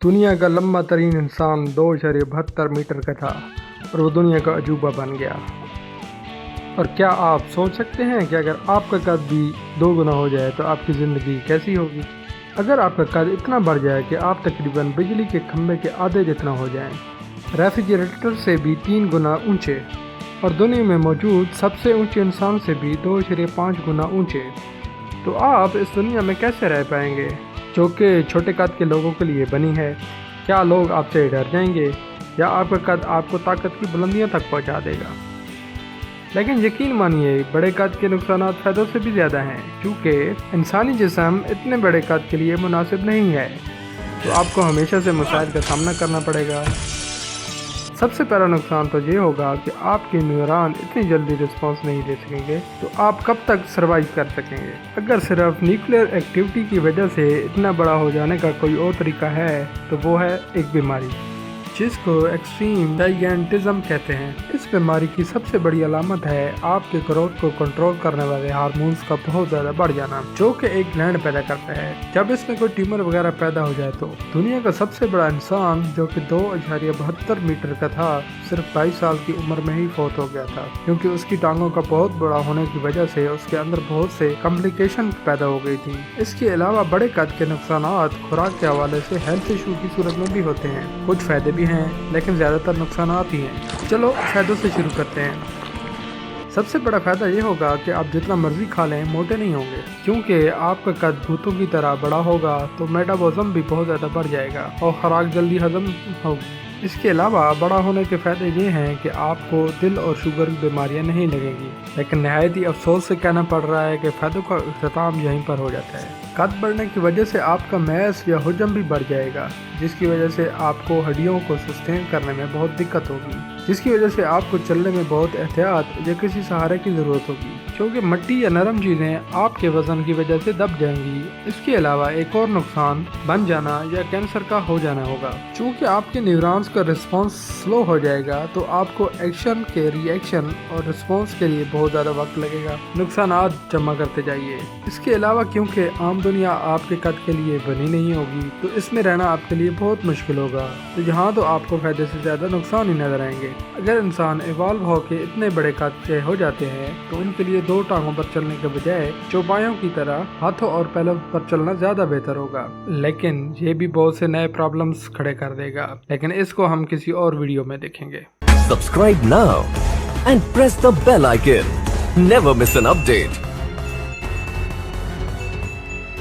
دنیا کا لمبا ترین انسان 2.72 میٹر کا تھا اور وہ دنیا کا عجوبہ بن گیا۔ اور کیا آپ سوچ سکتے ہیں کہ اگر آپ کا قد بھی 2 گنا ہو جائے تو آپ کی زندگی کیسی ہوگی؟ اگر آپ کا قد اتنا بڑھ جائے کہ آپ تقریباً بجلی کے کھمبے کے آدھے جتنا ہو جائیں، ریفریجریٹر سے بھی 3 گنا اونچے، اور دنیا میں موجود سب سے اونچے انسان سے بھی 2.5 گنا اونچے، تو آپ اس دنیا میں کیسے رہ پائیں گے جو کہ چھوٹے قد کے لوگوں کے لیے بنی ہے؟ کیا لوگ آپ سے ڈر جائیں گے یا آپ کا قد آپ کو طاقت کی بلندیوں تک پہنچا دے گا؟ لیکن یقین مانیے، بڑے قد کے نقصانات فائدوں سے بھی زیادہ ہیں، کیونکہ انسانی جسم اتنے بڑے قد کے لیے مناسب نہیں ہے، تو آپ کو ہمیشہ سے مسائل کا سامنا کرنا پڑے گا۔ سب سے پہلا نقصان تو یہ ہوگا کہ آپ کے نیورون اتنی جلدی رسپانس نہیں دے سکیں گے، تو آپ کب تک سروائیو کر سکیں گے؟ اگر صرف نیوکلیئر ایکٹیویٹی کی وجہ سے اتنا بڑا ہو جانے کا کوئی اور طریقہ ہے تو وہ ہے ایک بیماری جس کو ایکسٹریم جائگینٹزم کہتے ہیں۔ اس بیماری کی سب سے بڑی علامت ہے آپ کے گروتھ کو کنٹرول کرنے والے ہارمونز کا بہت زیادہ بڑھ جانا، جو کہ ایک گلینڈ پیدا کرتا ہے۔ جب اس میں کوئی ٹیومر وغیرہ پیدا ہو جائے تو دنیا کا سب سے بڑا انسان جو کہ 2.72 میٹر کا تھا، صرف 22 سال کی عمر میں ہی فوت ہو گیا تھا، کیونکہ اس کی ٹانگوں کا بہت بڑا ہونے کی وجہ سے اس کے اندر بہت سے کمپلیکیشن پیدا ہو گئی تھی۔ اس کے علاوہ بڑے قد کے نقصانات خوراک کے حوالے سے ہیلتھ ایشو کی صورت میں بھی ہوتے ہیں۔ کچھ فائدے بھی ہیں لیکن زیادہ تر نقصانات ہی ہیں۔ چلو فائدوں سے شروع کرتے ہیں۔ سب سے بڑا فائدہ یہ ہوگا کہ آپ جتنا مرضی کھا لیں موٹے نہیں ہوں گے، کیونکہ آپ کا قد بھوتوں کی طرح بڑا ہوگا تو میٹابولزم بھی بہت زیادہ بڑھ جائے گا اور خوراک جلدی ہضم ہوگی۔ اس کے علاوہ بڑا ہونے کے فائدے یہ ہیں کہ آپ کو دل اور شوگر کی بیماریاں نہیں لگیں گی، لیکن نہایت ہی افسوس سے کہنا پڑ رہا ہے کہ فائدوں کا اختتام یہیں پر ہو جاتا ہے۔ قد بڑھنے کی وجہ سے آپ کا میس یا حجم بھی بڑھ جائے گا، جس کی وجہ سے آپ کو ہڈیوں کو سسٹین کرنے میں بہت دقت ہوگی، جس کی وجہ سے آپ کو چلنے میں بہت احتیاط یا کسی سہارے کی ضرورت ہوگی، کیونکہ مٹی یا نرم چیزیں آپ کے وزن کی وجہ سے دب جائیں گی۔ اس کے علاوہ ایک اور نقصان بن جانا یا کینسر کا ہو جانا ہوگا، چونکہ آپ کے نیورونز کا رسپانس سلو ہو جائے گا تو آپ کو ایکشن کے ری ایکشن اور رسپانس کے لیے بہت زیادہ وقت لگے گا۔ نقصانات جمع کرتے جائیے۔ اس کے علاوہ کیونکہ عام دنیا آپ کے قد کے لیے بنی نہیں ہوگی تو اس میں رہنا آپ کے لیے بہت مشکل ہوگا، تو یہاں تو آپ کو فائدے سے زیادہ نقصان ہی نظر آئیں گے۔ اگر انسان ایوالو ہو کے اتنے بڑے قد کے ہو جاتے ہیں تو ان کے لیے 2 ٹانگوں پر چلنے کے بجائے چوپایوں کی طرح ہاتھوں اور پیروں پر چلنا زیادہ بہتر ہوگا، لیکن یہ بھی بہت سے نئے پرابلمز کھڑے کر دے گا، لیکن اس کو ہم کسی اور ویڈیو میں دیکھیں گے۔ Subscribe now and press the bell icon. Never miss an update.